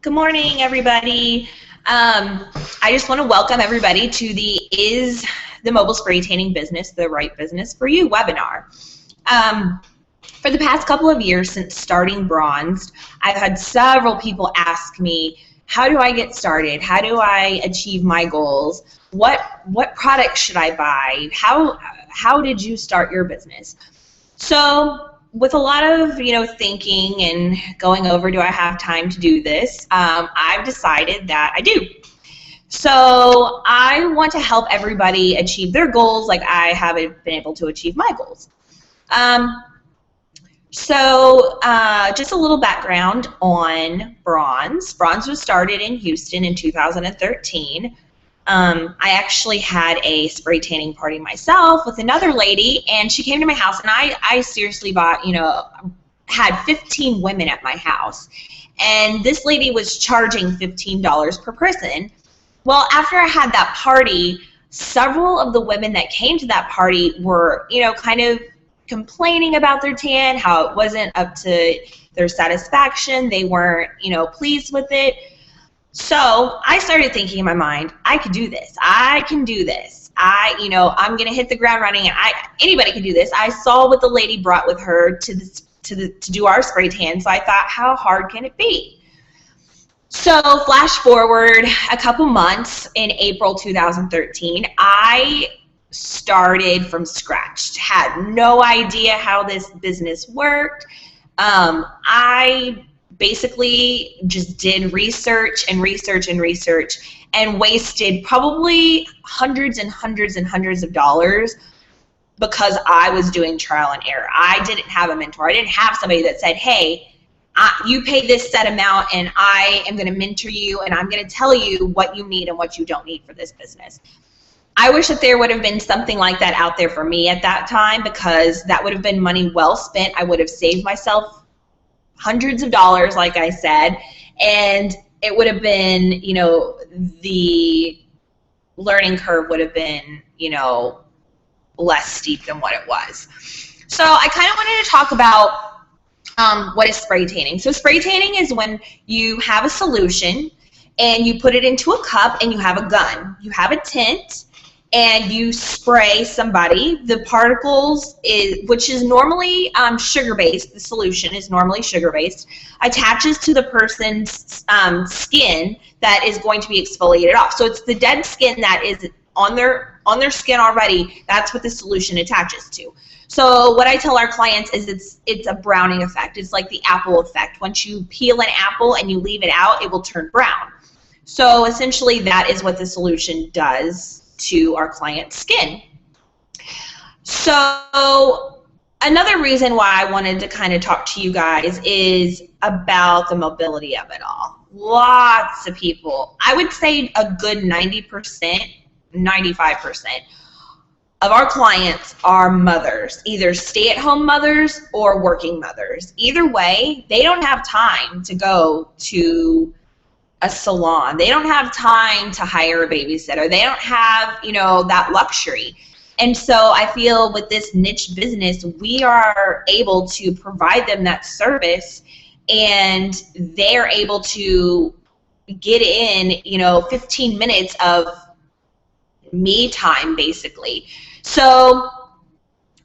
Good morning, everybody. I just want to welcome everybody to the Is the Mobile Spray Tanning Business the Right Business for You webinar. For the past couple of years since starting Bronzed, I've had several people ask me, how do I get started? How do I achieve my goals? What products should I buy? How did you start your business? So with a lot of thinking and going over, do I have time to do this? I've decided that I do. So I want to help everybody achieve their goals like I have been able to achieve my goals. Just a little background on Bronze. Bronze was started in Houston in 2013. I actually had a spray tanning party myself with another lady, and she came to my house, and I seriously had 15 women at my house, and this lady was charging $15 per person. Well, after I had that party, several of the women that came to that party were, kind of complaining about their tan, how it wasn't up to their satisfaction. They weren't, pleased with it. So I started thinking in my mind, I could do this. I can do this. I'm going to hit the ground running, and anybody can do this. I saw what the lady brought with her to do our spray tan, so I thought, how hard can it be? So flash forward a couple months, in April 2013, I started from scratch. Had no idea how this business worked. I basically just did research and wasted probably hundreds and hundreds of dollars because I was doing trial and error. I didn't have a mentor. I didn't have somebody that said, hey, you pay this set amount and I am going to mentor you and I'm going to tell you what you need and what you don't need for this business. I wish that there would have been something like that out there for me at that time, because that would have been money well spent. I would have saved myself hundreds of dollars, like I said, and it would have been, the learning curve would have been, less steep than what it was. So I kind of wanted to talk about what is spray tanning. So spray tanning is when you have a solution and you put it into a cup and you have a gun. You have a tint and you spray somebody. The particles, which is normally sugar-based, the solution is normally sugar-based, attaches to the person's skin that is going to be exfoliated off. So it's the dead skin that is on their skin already. That's what the solution attaches to. So what I tell our clients is it's a browning effect. It's like the apple effect. Once you peel an apple and you leave it out, it will turn brown. So essentially that is what the solution does to our client's skin. So another reason why I wanted to kind of talk to you guys is about the mobility of it all. Lots of people, I would say a good 90%, 95% of our clients are mothers, either stay-at-home mothers or working mothers. Either way, they don't have time to go to a salon. They don't have time to hire a babysitter. They don't have, that luxury. And so I feel with this niche business, we are able to provide them that service, and they're able to get in, 15 minutes of me time, basically. So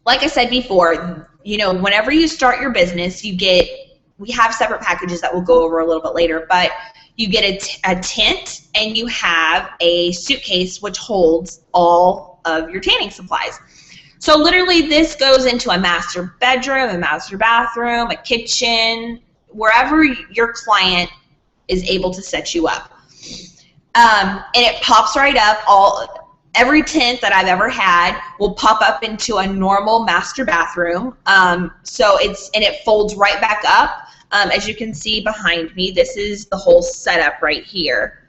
like I said before, whenever you start your business, we have separate packages that we'll go over a little bit later, but you get a tent and you have a suitcase which holds all of your tanning supplies. So literally this goes into a master bedroom, a master bathroom, a kitchen, wherever your client is able to set you up. And it pops right up. Every tent that I've ever had will pop up into a normal master bathroom. So it folds right back up. As you can see behind me, this is the whole setup right here.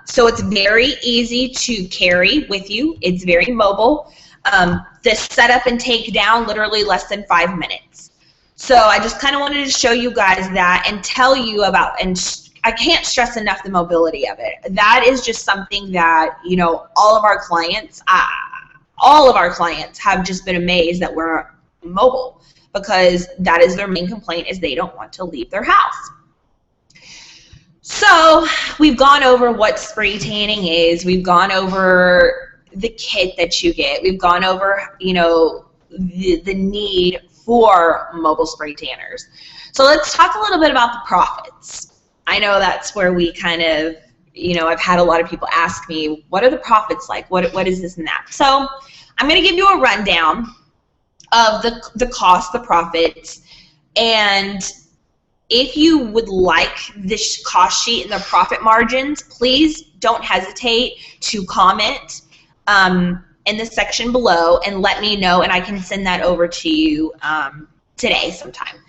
So it's very easy to carry with you. It's very mobile. The setup and take down, literally less than 5 minutes. So I just kind of wanted to show you guys that and tell you about, and I can't stress enough the mobility of it. That is just something that, all of our clients have just been amazed that we're mobile, because that is their main complaint, is they don't want to leave their house. So we've gone over what spray tanning is. We've gone over the kit that you get. We've gone over, you know, the need for mobile spray tanners. So let's talk a little bit about the profits. I know that's where we kind of, you know, I've had a lot of people ask me, what are the profits like? What is this and that? So I'm going to give you a rundown of the cost, the profits, and if you would like this cost sheet and the profit margins, please don't hesitate to comment in the section below and let me know, and I can send that over to you today sometime.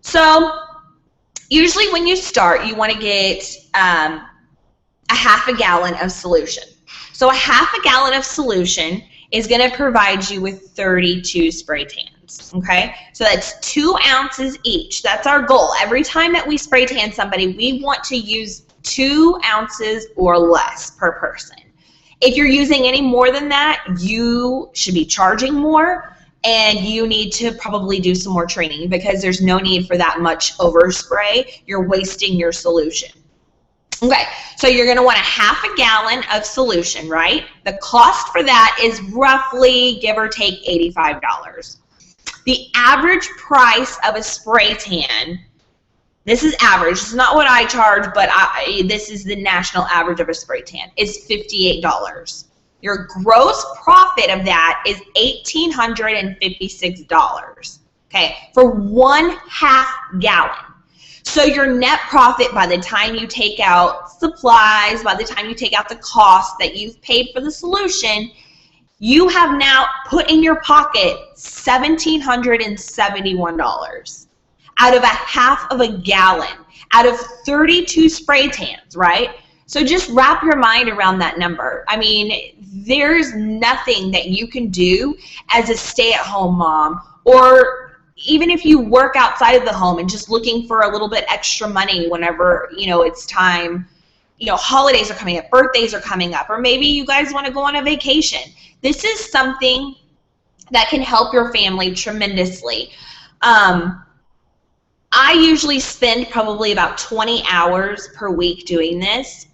So usually when you start, you want to get a half a gallon of solution. So a half a gallon of solution is going to provide you with 32 spray tans, okay? So that's 2 ounces each. That's our goal. Every time that we spray tan somebody, we want to use 2 ounces or less per person. If you're using any more than that, you should be charging more, and you need to probably do some more training because there's no need for that much overspray. You're wasting your solution. Okay, so you're going to want a half a gallon of solution, right? The cost for that is roughly, give or take, $85. The average price of a spray tan, this is average, it's not what I charge, but this is the national average of a spray tan, is $58. Your gross profit of that is $1,856, okay, for 1/2 gallon. So your net profit by the time you take out supplies, by the time you take out the cost that you've paid for the solution, you have now put in your pocket $1,771 out of a half of a gallon, out of 32 spray tans, right? So just wrap your mind around that number. I mean, there's nothing that you can do as a stay-at-home mom, or even if you work outside of the home and just looking for a little bit extra money whenever, you know, it's time, you know, holidays are coming up, birthdays are coming up, or maybe you guys want to go on a vacation. This is something that can help your family tremendously. I usually spend probably about 20 hours per week doing this.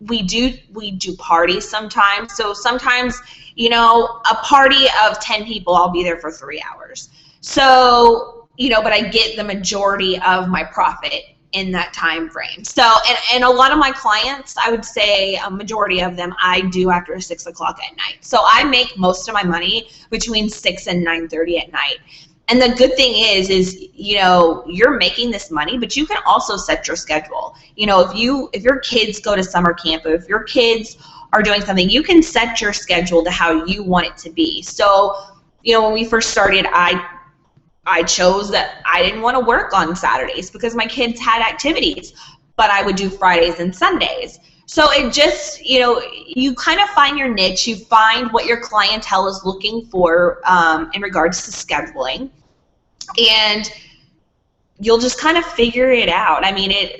We do parties sometimes. So sometimes, you know, a party of 10 people, I'll be there for 3 hours. So, you know, but I get the majority of my profit in that time frame. So, and a lot of my clients, I would say a majority of them, I do after 6 o'clock at night. So I make most of my money between 6 and 9:30 at night. And the good thing is, you know, you're making this money, but you can also set your schedule. You know, if your kids go to summer camp, or if your kids are doing something, you can set your schedule to how you want it to be. So, you know, when we first started, I chose that I didn't want to work on Saturdays because my kids had activities, but I would do Fridays and Sundays. So it just, you know, you kind of find your niche, you find what your clientele is looking for in regards to scheduling, and you'll just kind of figure it out. I mean,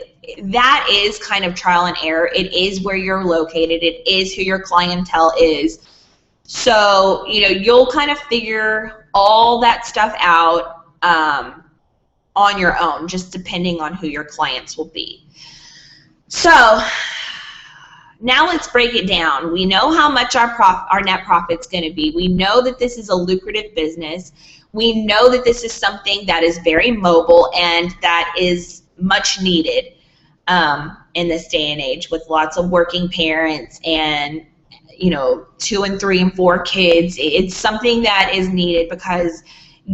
that is kind of trial and error. It is where you're located. It is who your clientele is. So, you know, you'll kind of figure all that stuff out on your own, just depending on who your clients will be. So now let's break it down. We know how much our net profit's going to be. We know that this is a lucrative business. We know that this is something that is very mobile and that is much needed in this day and age with lots of working parents and, you know, 2 and 3 and 4 kids. It's something that is needed because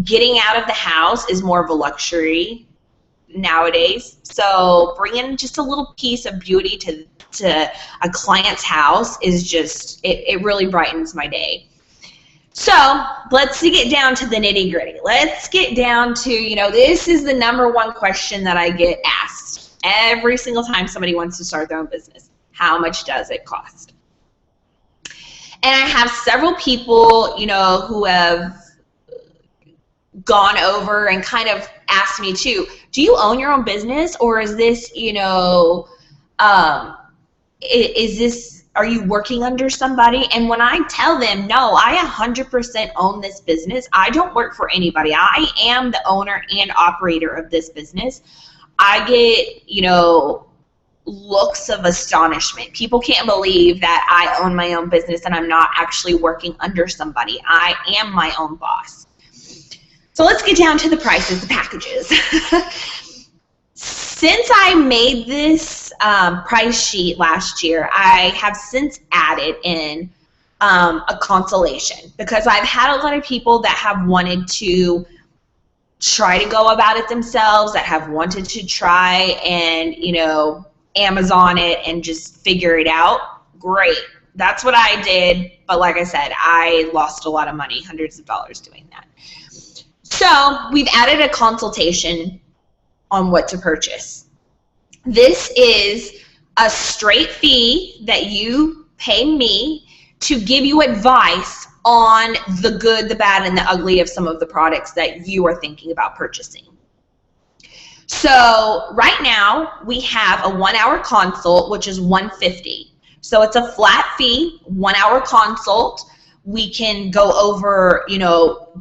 getting out of the house is more of a luxury nowadays. So bringing just a little piece of beauty to a client's house is just, it really brightens my day. So let's get down to the nitty gritty. Let's get down to, you know, this is the #1 question that I get asked every single time somebody wants to start their own business. How much does it cost? And I have several people, you know, who have gone over and kind of asked me too, do you own your own business, or is this, you know, are you working under somebody? And when I tell them, no, I 100% own this business. I don't work for anybody. I am the owner and operator of this business. I get, you know, looks of astonishment. People can't believe that I own my own business and I'm not actually working under somebody. I am my own boss. So let's get down to the prices, the packages. Since I made this price sheet last year, I have since added in a consultation, because I've had a lot of people that have wanted to try to go about it themselves, that have wanted to try and, Amazon it and just figure it out. Great. That's what I did. But like I said, I lost a lot of money, hundreds of dollars doing that. So we've added a consultation on what to purchase. This is a straight fee that you pay me to give you advice on the good, the bad, and the ugly of some of the products that you are thinking about purchasing. So right now we have a 1-hour consult, which is $150. So it's a flat fee, 1-hour consult. We can go over,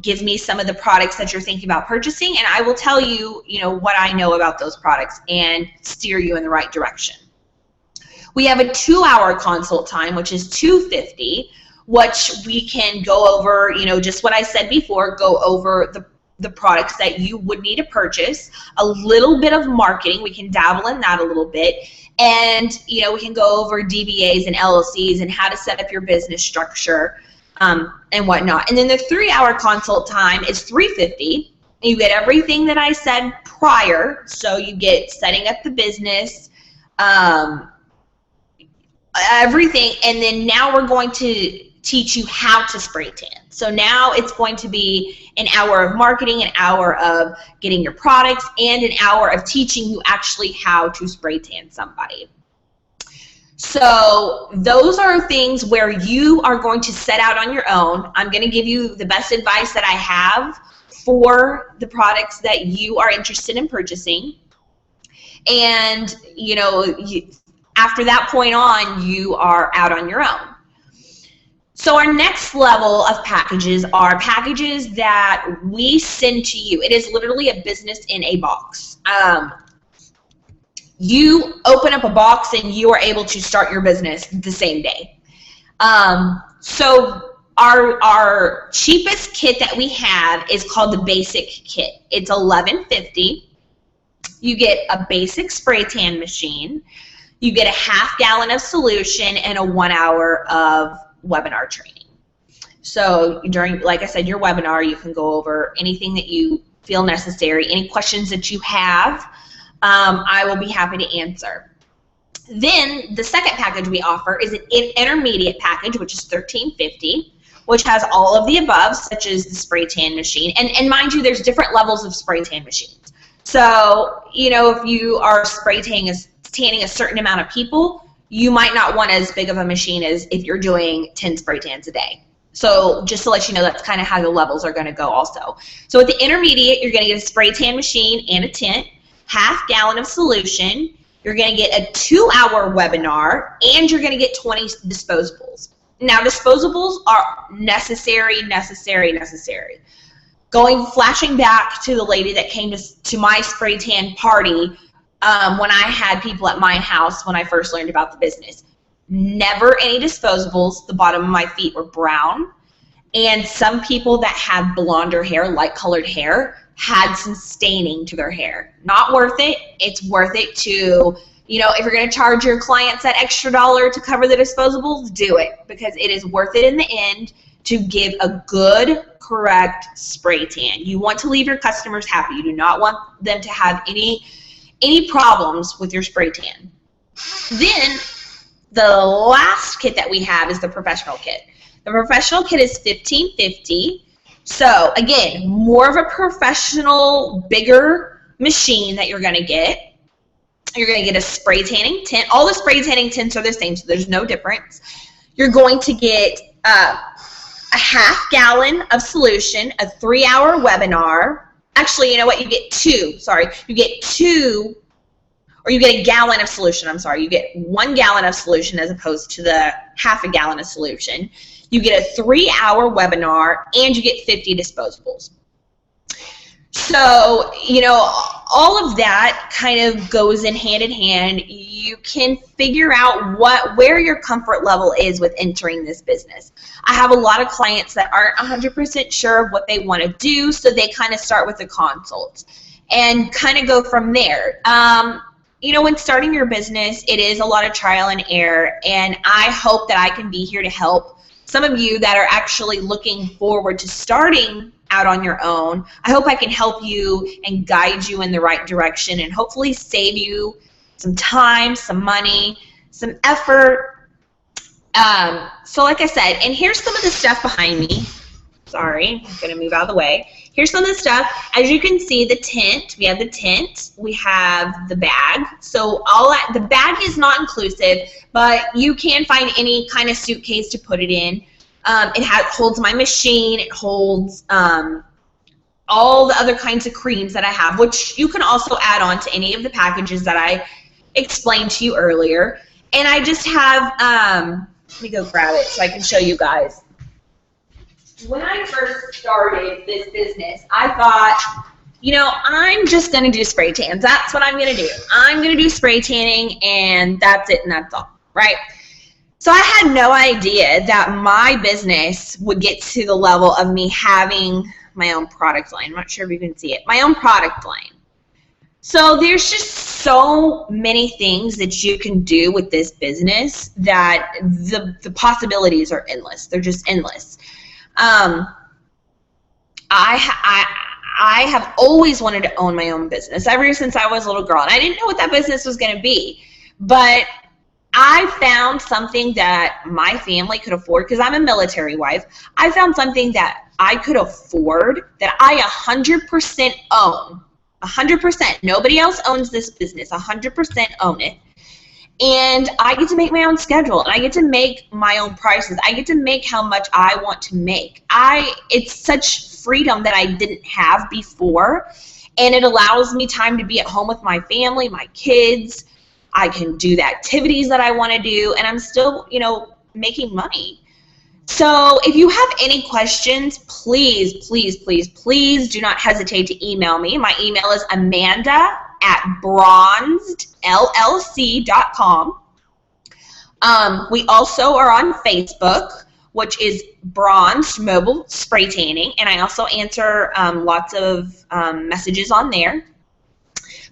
give me some of the products that you're thinking about purchasing, and I will tell you, what I know about those products and steer you in the right direction. We have a 2-hour consult time, which is $250, which we can go over, just what I said before, go over the products that you would need to purchase, a little bit of marketing. We can dabble in that a little bit. And, we can go over DBAs and LLCs and how to set up your business structure and whatnot. And then the 3-hour consult time is $350. You get everything that I said prior. So you get setting up the business, everything. And then now we're going to teach you how to spray tan. So now it's going to be an hour of marketing, an hour of getting your products, and an hour of teaching you actually how to spray tan somebody. So those are things where you are going to set out on your own. I'm going to give you the best advice that I have for the products that you are interested in purchasing. And, after that point on, you are out on your own. So our next level of packages are packages that we send to you. It is literally a business in a box. You open up a box and you are able to start your business the same day. So our cheapest kit that we have is called the basic kit. It's $11.50. You get a basic spray tan machine. You get a ½ gallon of solution and a 1 hour of webinar training. So during, like I said, your webinar, you can go over anything that you feel necessary. Any questions that you have, I will be happy to answer. Then the second package we offer is an intermediate package, which is $13.50, which has all of the above, such as the spray tan machine. And mind you, there's different levels of spray tan machines. So, if you are spray tanning a certain amount of people, you might not want as big of a machine as if you're doing 10 spray tans a day. So just to let you know, that's kind of how the levels are going to go also. So with the intermediate, you're going to get a spray tan machine and a tent, ½ gallon of solution. You're going to get a 2-hour webinar, and you're going to get 20 disposables. Now, disposables are necessary. Flashing back to the lady that came to my spray tan party, when I had people at my house when I first learned about the business. Never any disposables. The bottom of my feet were brown. And some people that had blonder hair, light colored hair, had some staining to their hair. Not worth it. It's worth it to, if you're going to charge your clients that extra $1 to cover the disposables, do it. Because it is worth it in the end to give a good, correct spray tan. You want to leave your customers happy. You do not want them to have any problems with your spray tan. Then the last kit that we have is the professional kit. The professional kit is $15.50. So again, more of a professional, bigger machine that you're going to get. You're going to get a spray tanning tent. All the spray tanning tents are the same, so there's no difference. You're going to get a ½ gallon of solution, a 3-hour webinar. Actually, you know what? You get two. Sorry. You get two, or you get a gallon of solution. I'm sorry. You get 1 gallon of solution as opposed to the ½ gallon of solution. You get a 3-hour webinar, and you get 50 disposables. So, all of that kind of goes in hand. You can figure out where your comfort level is with entering this business. I have a lot of clients that aren't 100% sure of what they want to do, so they kind of start with a consult and kind of go from there. When starting your business, it is a lot of trial and error, and I hope that I can be here to help some of you that are actually looking forward to starting out on your own. I hope I can help you and guide you in the right direction and hopefully save you some time, some money, some effort. So like I said, and here's some of the stuff behind me. Sorry, I'm going to move out of the way. Here's some of the stuff. As you can see, the tent. We have the tent. We have the bag. So the bag is not inclusive, but you can find any kind of suitcase to put it in. It holds my machine. It holds all the other kinds of creams that I have, which you can also add on to any of the packages that I explained to you earlier. And I just have, let me go grab it so I can show you guys. When I first started this business, I thought, I'm just going to do spray tans. That's what I'm going to do. I'm going to do spray tanning, and that's it, and that's all, right? So I had no idea that my business would get to the level of me having my own product line. I'm not sure if you can see it. My own product line. So there's just so many things that you can do with this business that the possibilities are endless. They're just endless. I have always wanted to own my own business ever since I was a little girl, and I didn't know what that business was going to be, but I found something that my family could afford because I'm a military wife. I found something that I could afford that I 100% own. 100%. Nobody else owns this business. 100% own it. And I get to make my own schedule, and I get to make my own prices. I get to make how much I want to make. It's such freedom that I didn't have before, and it allows me time to be at home with my family, my kids. I can do the activities that I want to do, and I'm still, making money. So if you have any questions, please, please, please, please do not hesitate to email me. My email is amanda@bronzedllc.com. We also are on Facebook, which is Bronzed Mobile Spray Tanning, and I also answer lots of messages on there.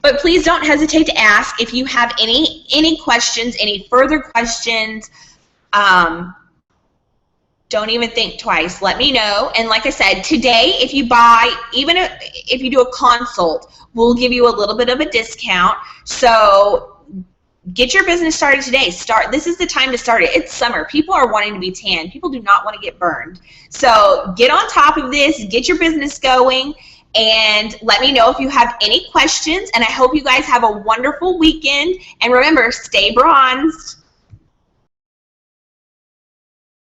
But please don't hesitate to ask if you have any questions, any further questions. Don't even think twice. Let me know. And like I said, today, if you buy, even if you do a consult, we'll give you a little bit of a discount. So get your business started today. This is the time to start it. It's summer. People are wanting to be tan. People do not want to get burned. So get on top of this. Get your business going. And let me know if you have any questions. And I hope you guys have a wonderful weekend. And remember, stay bronzed.